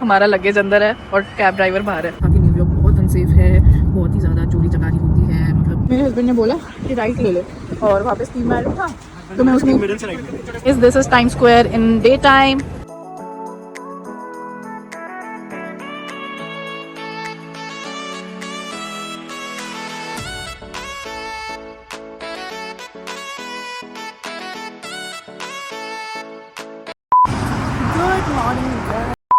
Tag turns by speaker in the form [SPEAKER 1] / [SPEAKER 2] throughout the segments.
[SPEAKER 1] हमारा लगेज अंदर है और कैब ड्राइवर बाहर है। बाकी न्यूयॉर्क बहुत अनसेफ है, बहुत ही ज़्यादा चोरी चकारी होती है। मतलब मेरे हस्बैंड ने बोला कि राइट ले ले और वापस 3 माइल था तो मैं उसमें इस this is Time Square in day time.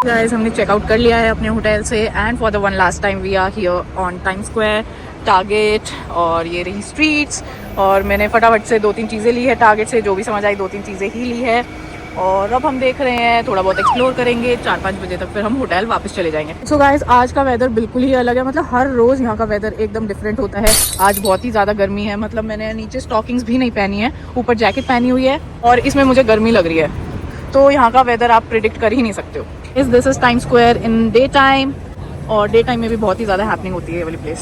[SPEAKER 1] Guys हमने चेकआउट कर लिया है अपने होटल से and for the one last time we are here on Time Square target. और ये रही स्ट्रीट्स और मैंने फटाफट से 2-3 चीज़ें ली है टारगेट से, जो भी समझ आई 2-3 चीज़ें ही ली है। और अब हम देख रहे हैं थोड़ा बहुत एक्सप्लोर करेंगे, 4-5 बजे तक फिर हम होटल वापस चले जाएंगे। सो गाइस आज का वेदर बिल्कुल ही अलग है, मतलब हर रोज़ यहाँ का वेदर एकदम डिफरेंट होता है। आज बहुत ही ज़्यादा गर्मी है, मतलब मैंने नीचे स्टॉकिंग्स भी नहीं पहनी है, ऊपर जैकेट पहनी हुई है और इसमें मुझे गर्मी लग रही है। तो यहाँ का वेदर आप प्रिडिक्ट कर ही नहीं सकते हो। इस this is Time Square in day time और डे टाइम में भी बहुत ही ज़्यादा हैपनिंग होती है ये वाली प्लेस,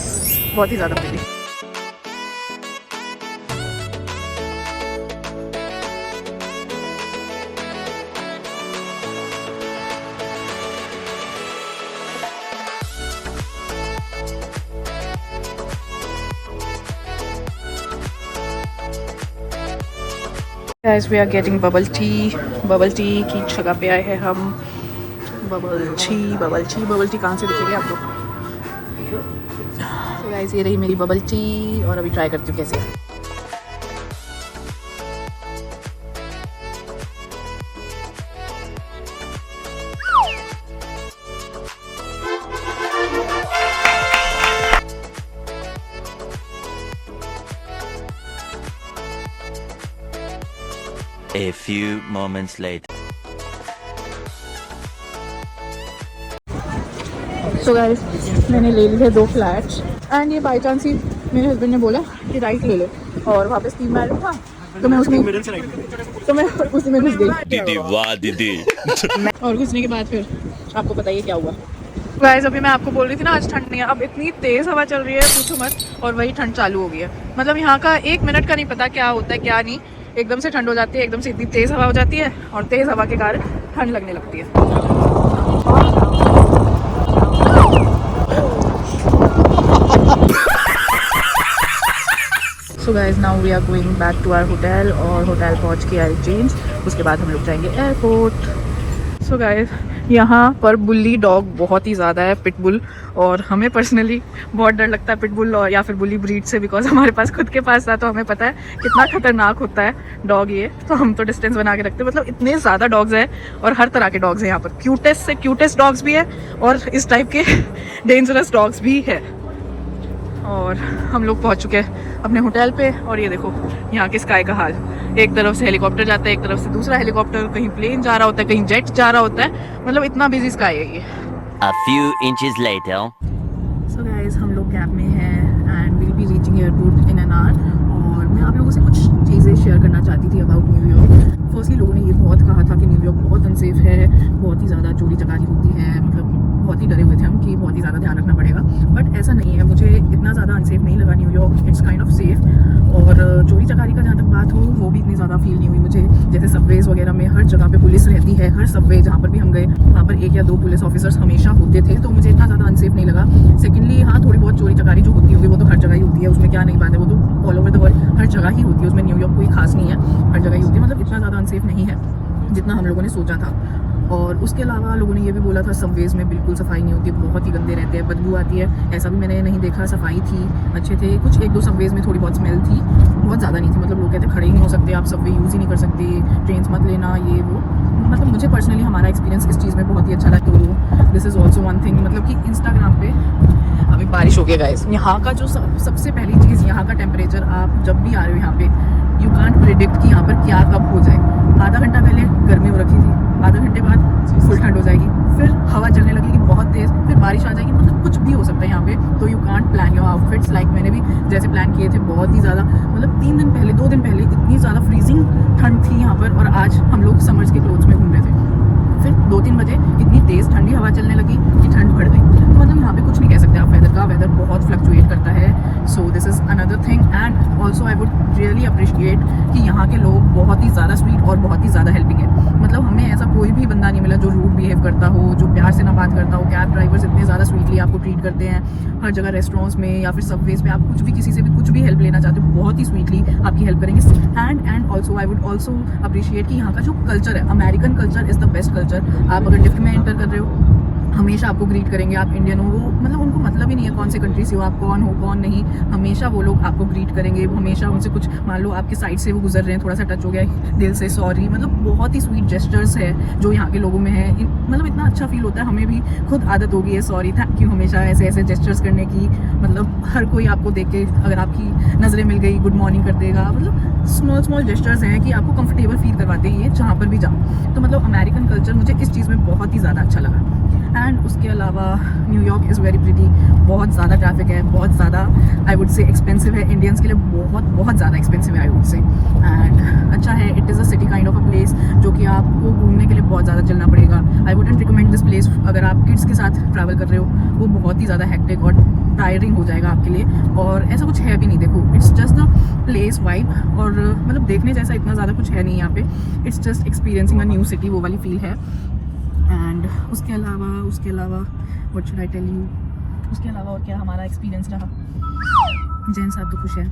[SPEAKER 1] बहुत ही ज़्यादा pretty. Guys, we are getting bubble tea की जगह पे आए हैं हम। बबल टी कहाँ से दिखेगी आपको? So guys, ये रही मेरी बबल टी और अभी ट्राई करती हूँ कैसे है।
[SPEAKER 2] A few moments later.
[SPEAKER 1] So guys, मैंने ले ली है 2 फ्लैट्स एंड ये बाई चांस ही मेरे हस्बैंड ने बोला कि राइट ले ले और वापस 3 माइल था तो मैं उसमें उसी में घुस गई।
[SPEAKER 2] दीदी वाह दीदी।
[SPEAKER 1] और घुसने के बाद फिर आपको बताइए क्या हुआ। गाइस अभी मैं आपको बोल रही थी ना आज ठंड नहीं है, अब इतनी तेज़ हवा चल रही है पूछो मत, और वही ठंड चालू हो गई है। मतलब यहाँ का 1 मिनट का नहीं पता क्या होता है क्या नहीं, एकदम से ठंड हो जाती है, एकदम से इतनी तेज़ हवा हो जाती है और तेज़ हवा के कारण ठंड लगने लगती है। So guys now we are going back to our hotel और होटल पहुँच के आई चेंज, उसके बाद हम लोग जाएंगे एयरपोर्ट। सो गाइज यहाँ पर बुल्ली डॉग बहुत ही ज़्यादा है, पिटबुल, और हमें पर्सनली बहुत डर लगता है पिटबुल और या फिर बुल्ली ब्रीड से, बिकॉज हमारे पास खुद के पास था तो हमें पता है कितना खतरनाक होता है डॉग ये, तो हम तो डिस्टेंस बना के रखते हैं। मतलब इतने ज़्यादा डॉग्स हैं और हर तरह के डॉग्स हैं यहाँ पर, क्यूटेस्ट से क्यूटेस्ट डॉग्स भी है और इस टाइप के डेंजरस डॉग्स भी है। और हम लोग पहुँच चुके हैं अपने होटल पे और ये देखो यहाँ के स्काई का हाल, एक तरफ से हेलीकॉप्टर जाता है, एक तरफ से दूसरा हेलीकॉप्टर, कहीं प्लेन जा रहा होता है, कहीं जेट जा रहा होता है, मतलब इतना बिजी स्काई है ये।
[SPEAKER 2] A few inches later.
[SPEAKER 1] So guys, हम लोग कैब में हैं and will be reaching airport in an hour. और मैं आप लोगों से कुछ चीज़ें शेयर करना चाहती थी अबाउट न्यूयॉर्क। फर्स्टली लोगों ने ये बहुत कहा था कि न्यूयॉर्क बहुत अनसेफ है, बहुत ही ज़्यादा चोरी चकारी होती है, मतलब बहुत ही डरे हुए थे हम कि बहुत ही ज़्यादा ध्यान रखना पड़ेगा, बट ऐसा नहीं है। मुझे इतना ज़्यादा अनसेफ नहीं लगा New York, it's kind of safe. और चोरी चकारी का जहाँ तक बात हो वो भी इतनी ज़्यादा फील नहीं हुई मुझे। जैसे सबवेज वगैरह में हर जगह पे पुलिस रहती है, हर सबवे जहाँ पर भी हम गए वहाँ पर 1 या 2 पुलिस ऑफिसर्स हमेशा होते थे, तो मुझे इतना ज़्यादा अनसेफ नहीं लगा। सेकेंडली हाँ, थोड़ी बहुत चोरी चकारी जो होती होगी वो तो हर जगह ही होती है, उसमें क्या नहीं बात है, वो तो ऑल ओवर द वर्ल्ड हर जगह ही होती है, उसमें न्यूयॉर्क कोई खास नहीं है, हर जगह ही होती है। मतलब इतना ज़्यादा अनसेफ नहीं है जितना हम लोगों ने सोचा था। और उसके अलावा लोगों ने ये भी बोला था सबवेज में बिल्कुल सफाई नहीं होती, बहुत ही गंदे रहते हैं, बदबू आती है, ऐसा भी मैंने नहीं देखा। सफाई थी, अच्छे थे, कुछ 1-2 सबवेज में थोड़ी बहुत स्मेल थी, बहुत ज़्यादा नहीं थी। मतलब लोग कहते खड़े ही नहीं हो सकते आप, सबवे यूज़ ही नहीं कर सकते, ट्रेन मत लेना, ये वो। मतलब मुझे पर्सनली हमारा एक्सपीरियंस इस चीज़ में बहुत ही अच्छा लगा। तो this is also one thing, मतलब कि इंस्टाग्राम पे अभी बारिश हो गई गाइस, यहाँ का जो सबसे पहली चीज़, यहाँ का टेम्परेचर, आप जब भी आ रहे हो यहाँ पे यू कांट प्रिडिक्ट कि यहाँ पर क्या कब हो जाए। आधा घंटा पहले गर्मी हो रखी थी, आधा घंटे बाद फुल ठंड हो जाएगी, फिर हवा चलने लगेगी बहुत तेज़, फिर बारिश आ जाएगी, मतलब कुछ भी हो सकता है यहाँ पे। तो you can't plan your outfits, like मैंने भी जैसे प्लान किए थे बहुत ही ज़्यादा, मतलब 3 दिन पहले 2 दिन पहले इतनी ज़्यादा फ्रीजिंग ठंड थी यहाँ पर, और आज हम लोग समर्स के क्लोथ्स में घूम रहे थे। फिर 2-3 बजे इतनी तेज़ ठंडी हवा चलने लगी कि ठंड बढ़ गई। तो मतलब यहाँ पे कुछ नहीं कह सकते आप वेदर का, वेदर बहुत फ्लक्चुएट करता है। So this is another thing and also I would really appreciate कि यहाँ के लोग बहुत ही ज़्यादा स्वीट और बहुत ही ज़्यादा हेल्पिंग है। मतलब हमें ऐसा कोई भी बंदा नहीं मिला जो रूड बिहेव करता हो, जो प्यार से ना बात करता हो। कैब ड्राइवर्स इतने ज़्यादा स्वीटली आपको ट्रीट करते हैं, हर जगह रेस्टोरेंट्स में या फिर सबवेज पे आप कुछ भी किसी से भी कुछ भी हेल्प लेना चाहते हो, बहुत ही स्वीटली आपकी हेल्प करेंगे। And also I would also appreciate कि यहाँ का जो कल्चर है, American culture is the best culture. आप अगर लिफ्ट में एंटर कर रहे हो, हमेशा आपको ग्रीट करेंगे। आप इंडियन हो, वो मतलब उनको मतलब ही नहीं है कौन से कंट्री से हो, आप कौन हो कौन नहीं, हमेशा वो लोग आपको ग्रीट करेंगे। हमेशा उनसे कुछ, मान लो आपके साइड से वो गुजर रहे हैं, थोड़ा सा टच हो गया, दिल से सॉरी, मतलब बहुत ही स्वीट जेस्चर्स है जो यहाँ के लोगों में है। मतलब इतना अच्छा फील होता है, हमें भी खुद आदत हो गई है सॉरी थैंक यू हमेशा ऐसे ऐसे जेस्चर्स करने की। मतलब हर कोई आपको देख के अगर आपकी नज़रें मिल गई गुड मॉर्निंग कर देगा। मतलब स्मॉल स्मॉल जेस्चर्स हैं कि आपको कंफर्टेबल फील करवाते हैं ये जहाँ पर भी जाओ। तो मतलब अमेरिकन कल्चर मुझे इस चीज़ में बहुत ही ज़्यादा अच्छा लगा। एंड उसके अलावा न्यूयॉर्क इज़ वेरी प्रिटी, बहुत ज़्यादा ट्रैफिक है, बहुत ज़्यादा आई वुड से एक्सपेंसिव है, इंडियंस के लिए बहुत बहुत ज़्यादा एक्सपेंसिव है आई वुड से। एंड अच्छा है, it is a city kind of a place जो कि आपको घूमने के लिए बहुत ज़्यादा चलना पड़ेगा। I wouldn't recommend this place अगर आप किड्स के साथ ट्रैवल कर रहे हो, वो बहुत ही ज़्यादा हेक्टिक और टायरिंग हो जाएगा आपके लिए। और ऐसा कुछ है भी नहीं, देखो it's just the place vibe, और मतलब देखने जैसा इतना ज़्यादा कुछ है नहीं यहाँ पे। It's just experiencing a new city, वो वाली फील है। एंड उसके अलावा what should I tell you, उसके अलावा और क्या हमारा एक्सपीरियंस रहा। जैन साहब तो खुश है,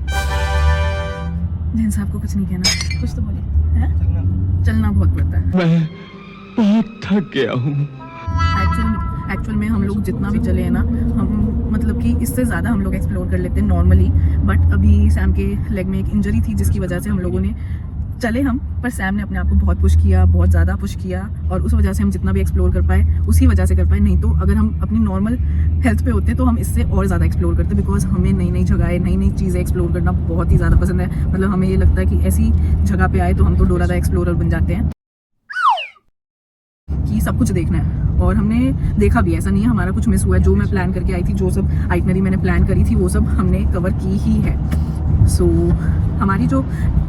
[SPEAKER 1] जैन साहब को कुछ नहीं कहना, कुछ तो बोलिए। हैं? चलना बहुत पड़ता है,
[SPEAKER 3] मैं बहुत थक गया हूँ।
[SPEAKER 1] एक्चुअल में हम लोग जितना भी चले हैं ना, हम मतलब कि इससे ज़्यादा हम लोग एक्सप्लोर कर लेते हैं नॉर्मली। बट अभी सैम के लेग में एक इंजरी थी जिसकी वजह से हम लोगों ने चले हम, पर सैम ने अपने आप को बहुत पुश किया, बहुत ज़्यादा पुश किया, और उस वजह से हम जितना भी एक्सप्लोर कर पाए उसी वजह से कर पाए। नहीं तो अगर हम अपनी नॉर्मल हेल्थ पे होते तो हम इससे और ज़्यादा एक्सप्लोर करते, बिकॉज हमें नई नई जगह, नई नई चीज़ें एक्सप्लोर करना बहुत ही ज़्यादा पसंद है। मतलब हमें ये लगता है कि ऐसी जगह पे आए तो हम तो डोरा द एक्सप्लोरर बन जाते हैं कि सब कुछ देखना है। और हमने देखा भी, ऐसा नहीं है हमारा कुछ मिस हुआ है। जो मैं प्लान करके आई थी, जो सब आइटनरी मैंने प्लान करी थी, वो सब हमने कवर की ही है। सो हमारी जो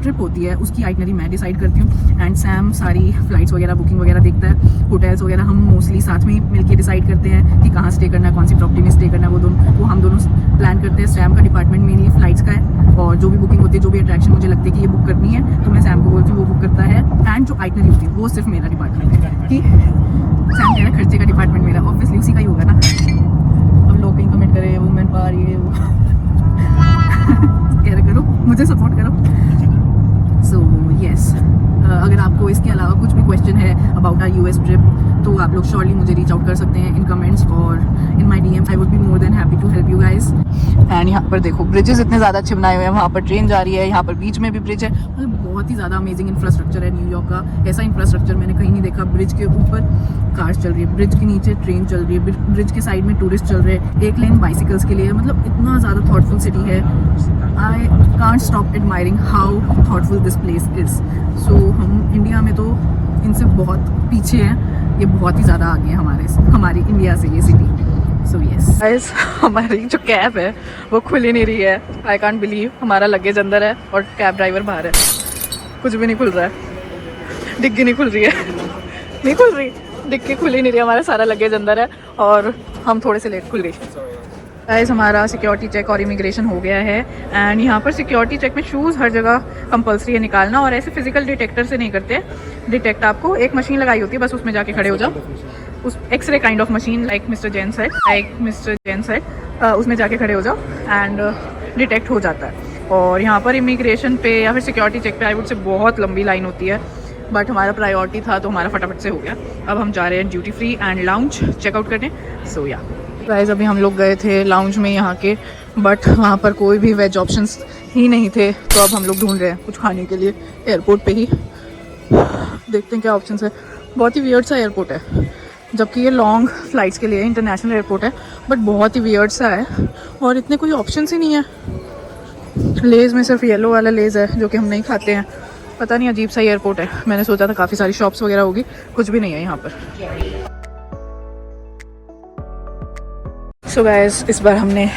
[SPEAKER 1] ट्रिप होती है उसकी आइटनरी मैं डिसाइड करती हूँ, एंड सैम सारी फ्लाइट्स वगैरह बुकिंग वगैरह देखता है। होटल्स वगैरह हम मोस्टली साथ में ही मिलके डिसाइड करते हैं कि कहाँ स्टे करना है, कौन सी प्रॉपर्टी में स्टे करना है, वो हम दोनों प्लान करते हैं। सैम का डिपार्टमेंट मेनली फ्लाइट्स का है, और जो भी बुकिंग होती है, जो भी अट्रैक्शन मुझे लगती है कि ये बुक करनी है, तो मैं सैम को बोलती हूँ, वो बुक करता है। एंड जो आइटनरी होती है वो सिर्फ मेरा डिपार्टमेंट है, कि सैम कह रहा खर्चे का डिपार्टमेंट मेरा, ऑब्वियसली उसी का ही होगा ना। अब लोग कहीं कमेंट करें वुमेन पावर ये वो कह रहे करो, मुझे सपोर्ट करो। सो येस, अगर आपको इसके अलावा कुछ भी क्वेश्चन है अबाउट आवर यूएस ट्रिप, तो आप लोग श्योरली मुझे रीच आउट कर सकते हैं इन कमेंट्स और in my DM. I would be more than happy to help you guys. And यहाँ पर देखो ब्रिजेस इतने ज़्यादा अच्छे बनाए हुए हैं, वहाँ पर ट्रेन जा रही है, यहाँ पर बीच में भी ब्रिज है। मतलब बहुत ही ज़्यादा अमेजिंग इंफ्रास्ट्रक्चर है न्यूयॉर्क का। ऐसा इंफ्रास्ट्रक्चर मैंने कहीं नहीं देखा। ब्रिज के ऊपर कार्स चल रही है, ब्रिज के नीचे ट्रेन चल रही है, ब्रिज के साइड में टूरिस्ट चल रहे हैं, एक लेन बाइसिकल्स के लिए। मतलब इतना ज़्यादा थॉटफुल सिटी है। I can't stop admiring how thoughtful this place is. So हम इंडिया में तो इनसे बहुत पीछे हैं, ये बहुत ही ज़्यादा आगे हैं हमारी इंडिया से ये सिटी। सो यस गाइस, हमारी जो कैब है वो खुल ही नहीं रही है। आई कांट बिलीव, हमारा लगेज अंदर है और कैब ड्राइवर बाहर है। कुछ भी नहीं खुल रहा है, डिग्गी नहीं खुल रही है, नहीं खुल रही डिग्गी, खुल ही नहीं रही। हमारा सारा लगेज अंदर है और हम थोड़े से लेट खुल गई। गाइस हमारा सिक्योरिटी चेक और इमिग्रेशन हो गया है, एंड यहाँ पर सिक्योरिटी चेक में शूज़ हर जगह कंपलसरी है निकालना, और ऐसे फिजिकल डिटेक्टर से नहीं करते। डिटेक्ट आपको एक मशीन लगाई होती है, बस उसमें जाके खड़े हो जाओ, उस x-ray kind of machine like Mister Jain side, उसमें जाके खड़े हो जाओ एंड डिटेक्ट हो जाता है। और यहाँ पर इमिग्रेशन पे या फिर सिक्योरिटी चेक पे आई वुड से बहुत लंबी लाइन होती है, बट हमारा प्रायोरिटी था तो हमारा फटाफट से हो गया। अब हम जा रहे हैं duty free and lounge checkout करने। सो या गाइस, अभी हम लोग गए थे लाउंज में यहाँ के, बट वहाँ पर कोई भी वेज ऑप्शंस ही नहीं थे, तो अब हम लोग ढूंढ रहे हैं कुछ खाने के लिए एयरपोर्ट पे ही। देखते हैं क्या ऑप्शंस है। बहुत ही वियर्ड सा एयरपोर्ट है, जबकि ये लॉन्ग फ्लाइट्स के लिए इंटरनेशनल एयरपोर्ट है, बट बहुत ही वियर्ड सा है और इतने कोई ऑप्शंस ही नहीं है। लेज़ में सिर्फ येलो वाला लेज़ है जो कि हम नहीं खाते हैं। पता नहीं, अजीब सा एयरपोर्ट है। मैंने सोचा था काफ़ी सारी शॉप्स वगैरह होगी, कुछ भी नहीं है यहाँ पर। सो गाइस, इस बार हमने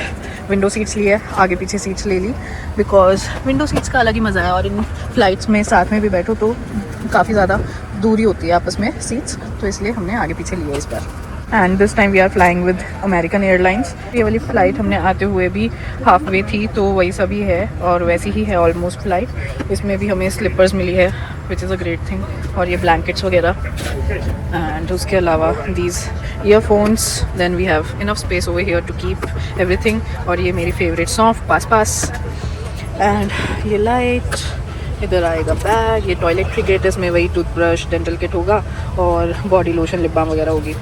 [SPEAKER 1] विंडो सीट्स ली है, आगे पीछे सीट्स ले ली, बिकॉज विंडो सीट्स का अलग ही मज़ा है। और इन फ्लाइट्स में साथ में भी बैठो तो काफ़ी ज़्यादा दूरी होती है आपस में सीट्स, तो इसलिए हमने आगे पीछे लिया इस बार। And this time we are flying with American Airlines. ये वाली फ़्लाइट हमने आते हुए भी हाफ वे थी, तो वही सभी है और वैसी ही है ऑलमोस्ट फ़्लाइट। इसमें भी हमें स्लीपर्स मिली है which is a great thing, और ये ब्लैंकेट्स वगैरह। एंड उसके अलावा these earphones, then we have enough space over here to keep everything. और ये मेरी फेवरेट सॉफ्ट पास एंड ये लाइट, इधर आएगा बैग, ये टॉयलेट्री किट, इसमें वही टूथब्रश, डेंटल किट होगा और बॉडी लोशन, लिप बाम वगैरह होगी।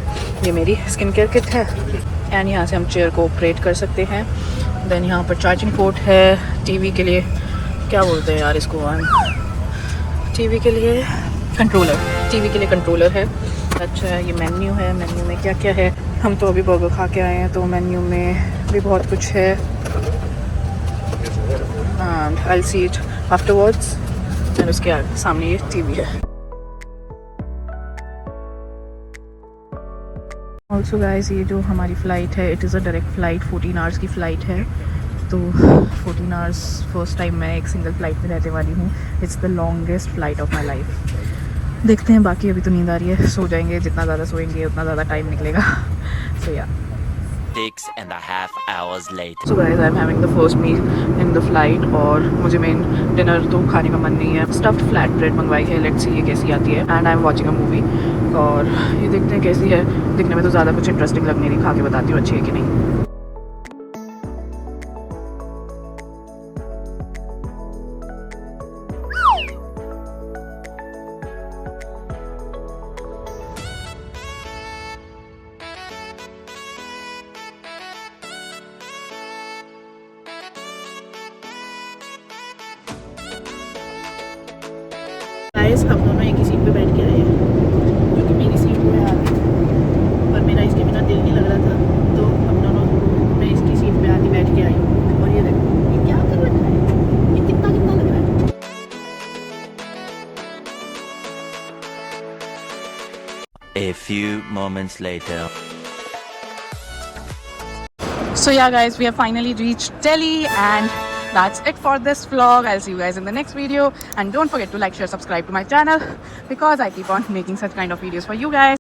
[SPEAKER 1] ये मेरी स्किन केयर किट है एंड यहाँ से हम चेयर को ऑपरेट कर सकते हैं। देन यहाँ पर चार्जिंग पोर्ट है, टीवी के लिए क्या बोलते हैं यार इसको, टीवी के लिए कंट्रोलर, टीवी के लिए कंट्रोलर है। अच्छा ये मेन्यू है, मेन्यू में क्या क्या है। हम तो अभी बर्गर खा के आए हैं तो मेन्यू में भी बहुत कुछ है and I will see it afterwards. And उसके सामने ये टीवी है। ऑल्सो गाइस, ये जो हमारी फ़्लाइट है it is a direct flight, 14 hours की फ़्लाइट है। तो 14 आवर्स फर्स्ट टाइम मैं एक सिंगल फ़्लाइट में रहने वाली हूँ। It's the longest flight of my life. देखते हैं, बाकी अभी तो नींद आ रही है, सो जाएंगे, जितना ज़्यादा सोएंगे उतना ज़्यादा टाइम निकलेगा। सो या
[SPEAKER 2] 6.5 hours later.
[SPEAKER 1] So guys, I am having the first meal in the flight और मुझे मेन डिनर तो खाने का मन नहीं है। स्टफ्ड फ्लैट ब्रेड मंगवाई है, लेट्स सी ये कैसी आती है। And I am watching a movie और ये देखते हैं कैसी है। दिखने में तो ज़्यादा कुछ इंटरेस्टिंग लग नहीं रही, खा के बताती हूँ अच्छी है कि नहीं। गाइस, हम दोनों एक ही सीट पे बैठ के आए हैं क्योंकि मेरी सीट जो है आगे, पर मेरा इसके बिना दिल नहीं लग रहा था, तो हम दोनों, मैं इसकी सीट पे आके बैठ के आई हूँ। और ये देखो ये क्या कर रखा है, ये कितना कितना लग रहा है।
[SPEAKER 2] A few moments later.
[SPEAKER 1] So yeah guys, we have finally reached Delhi and that's it for this vlog. I'll see you guys in the next video and don't forget to like, share, subscribe to my channel because I keep on making such kind of videos for you guys.